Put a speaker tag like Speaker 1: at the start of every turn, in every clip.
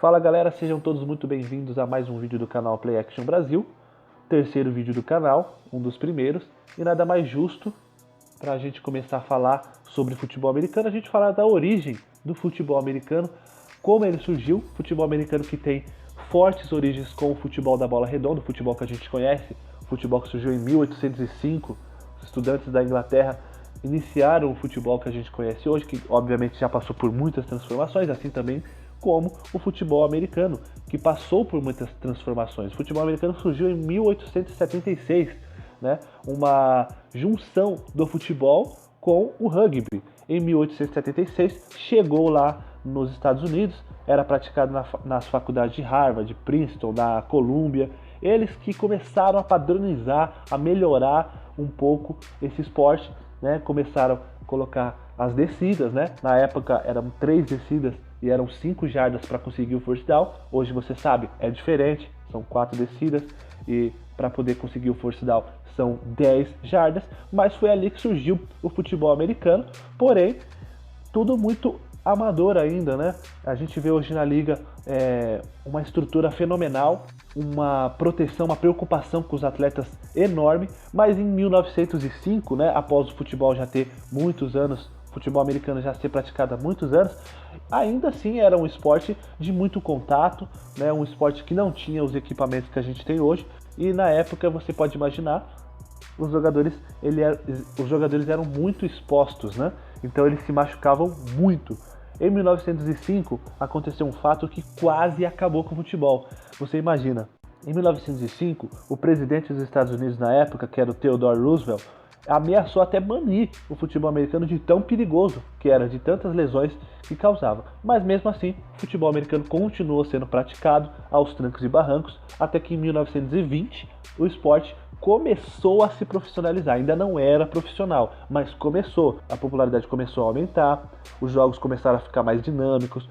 Speaker 1: Fala galera, sejam todos muito bem-vindos a mais um vídeo do canal Play Action Brasil, terceiro vídeo do canal, um dos primeiros, e nada mais justo para a gente começar a falar sobre futebol americano, a gente falar da origem do futebol americano, como ele surgiu, futebol americano que tem fortes origens com o futebol da bola redonda, o futebol que a gente conhece, o futebol que surgiu em 1805, os estudantes da Inglaterra iniciaram o futebol que a gente conhece hoje, que obviamente já passou por muitas transformações, assim também como o futebol americano, que passou por muitas transformações. O futebol americano surgiu em 1876, né? Uma junção do futebol com o rugby. Em 1876, chegou lá nos Estados Unidos, era praticado nas faculdades de Harvard, de Princeton, da Columbia. Eles que começaram a padronizar, a melhorar um pouco esse esporte, né? Começaram a colocar as descidas, né? Na época eram 3 descidas e eram 5 jardas para conseguir o first down. Hoje você sabe, é diferente, são 4 descidas e para poder conseguir o first down são 10 jardas, mas foi ali que surgiu o futebol americano, porém, tudo muito amador ainda, né? A gente vê hoje na liga uma estrutura fenomenal, uma proteção, uma preocupação com os atletas enorme, mas em 1905, né, após o futebol já ter muitos anos, o futebol americano já ser praticado há muitos anos, ainda assim era um esporte de muito contato, né, um esporte que não tinha os equipamentos que a gente tem hoje, e na época você pode imaginar, os jogadores eram muito expostos, né? Então eles se machucavam muito. Em 1905 aconteceu um fato que quase acabou com o futebol. Você imagina, em 1905 o presidente dos Estados Unidos na época, que era o Theodore Roosevelt, ameaçou até banir o futebol americano de tão perigoso que era, de tantas lesões que causava. Mas mesmo assim, o futebol americano continuou sendo praticado aos trancos e barrancos, até que em 1920 o esporte começou a se profissionalizar. Ainda não era profissional, mas começou. A popularidade começou a aumentar, os jogos começaram a ficar mais dinâmicos,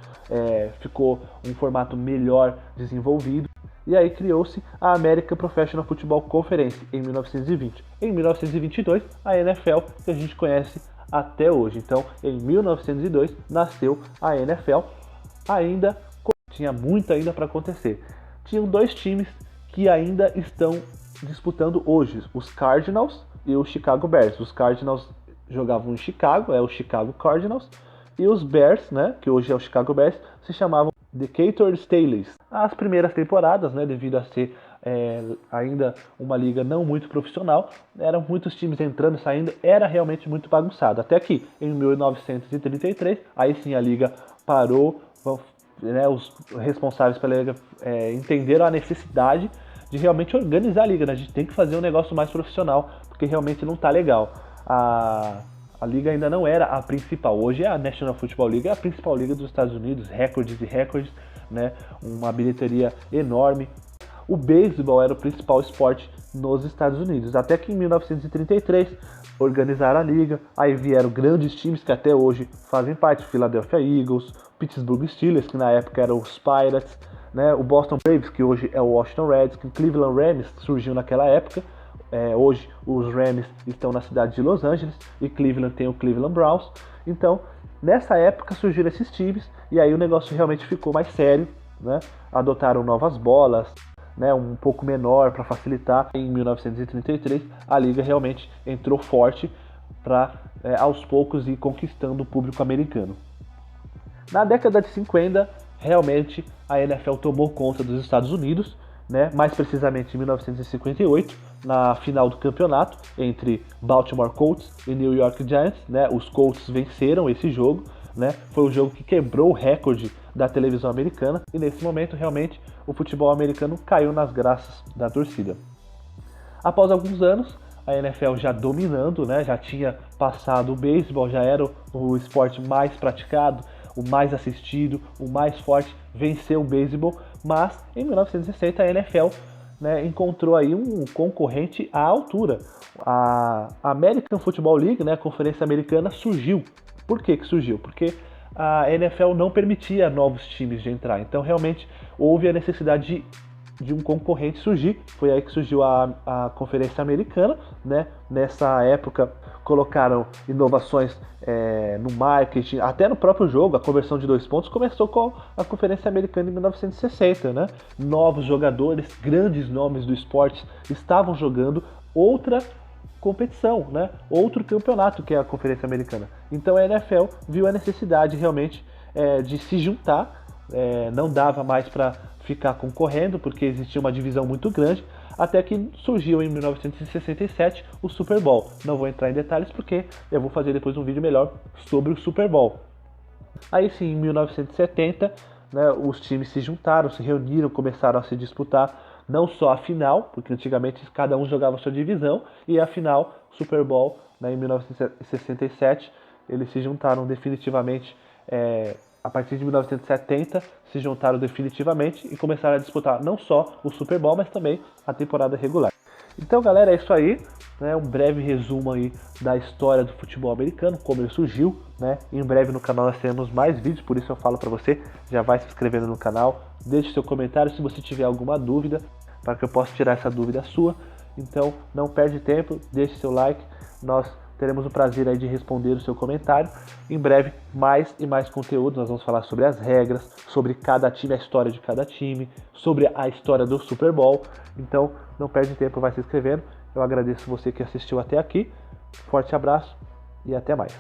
Speaker 1: ficou um formato melhor desenvolvido. E aí criou-se a American Professional Football Conference em 1920. Em 1922, a NFL, que a gente conhece até hoje. Então, em 1902, nasceu a NFL. Ainda tinha muito ainda para acontecer. Tinham 2 times que ainda estão disputando hoje, os Cardinals e o Chicago Bears. Os Cardinals jogavam em Chicago, é o Chicago Cardinals, e os Bears, né, que hoje é o Chicago Bears, se chamavam Decatur Staleys. As primeiras temporadas, né, devido a ser ainda uma liga não muito profissional, eram muitos times entrando e saindo, era realmente muito bagunçado. Até que em 1933, aí sim a liga parou, né, os responsáveis pela liga entenderam a necessidade de realmente organizar a liga, né? A gente tem que fazer um negócio mais profissional, porque realmente não tá legal. A liga ainda não era a principal. Hoje a National Football League é a principal liga dos Estados Unidos, recordes e recordes, né? Uma bilheteria enorme. O beisebol era o principal esporte nos Estados Unidos, até que em 1933 organizaram a liga, aí vieram grandes times que até hoje fazem parte, Philadelphia Eagles, Pittsburgh Steelers, que na época eram os Pirates, né, o Boston Braves, que hoje é o Washington Redskins, Cleveland Rams surgiu naquela época, hoje os Rams estão na cidade de Los Angeles e Cleveland tem o Cleveland Browns. Então, nessa época surgiram esses times e aí o negócio realmente ficou mais sério, né? Adotaram novas bolas, né, um pouco menor para facilitar. Em 1933 a liga realmente entrou forte para aos poucos ir conquistando o público americano. Na década de 50, realmente a NFL tomou conta dos Estados Unidos, né? Mais precisamente em 1958, na final do campeonato entre Baltimore Colts e New York Giants, né? Os Colts venceram esse jogo, né? Foi um jogo que quebrou o recorde da televisão americana e nesse momento realmente o futebol americano caiu nas graças da torcida. Após alguns anos, a NFL já dominando, né? Já tinha passado o beisebol, já era o esporte mais praticado, o mais assistido, o mais forte, venceu o beisebol, mas em 1960 a NFL, né, encontrou aí um concorrente à altura. A American Football League, né, a Conferência Americana, surgiu. Por que surgiu? Porque a NFL não permitia novos times de entrar, então realmente houve a necessidade de de um concorrente surgir. Foi aí que surgiu a Conferência Americana, né? Nessa época colocaram inovações no marketing, até no próprio jogo. A conversão de 2 pontos começou com a Conferência Americana em 1960, né? Novos jogadores, grandes nomes do esporte estavam jogando outra competição, né? Outro campeonato que é a Conferência Americana. Então a NFL viu a necessidade realmente de se juntar. Não dava mais para ficar concorrendo, porque existia uma divisão muito grande, até que surgiu em 1967 o Super Bowl. Não vou entrar em detalhes porque eu vou fazer depois um vídeo melhor sobre o Super Bowl. Aí sim, em 1970, né, os times se juntaram, se reuniram, começaram a se disputar não só a final, porque antigamente cada um jogava a sua divisão, e a final, Super Bowl, né, em 1967, eles se juntaram definitivamente. A partir de 1970 se juntaram definitivamente e começaram a disputar não só o Super Bowl, mas também a temporada regular. Então, galera, é isso aí, né? Um breve resumo aí da história do futebol americano, como ele surgiu, né? Em breve no canal nós teremos mais vídeos, por isso eu falo para você, já vai se inscrevendo no canal, deixe seu comentário se você tiver alguma dúvida, para que eu possa tirar essa dúvida sua. Então, não perde tempo, deixe seu like, nós teremos o prazer aí de responder o seu comentário. Em breve, mais e mais conteúdo. Nós vamos falar sobre as regras, sobre cada time, a história de cada time, sobre a história do Super Bowl. Então, não perde tempo, vai se inscrevendo. Eu agradeço você que assistiu até aqui. Forte abraço e até mais.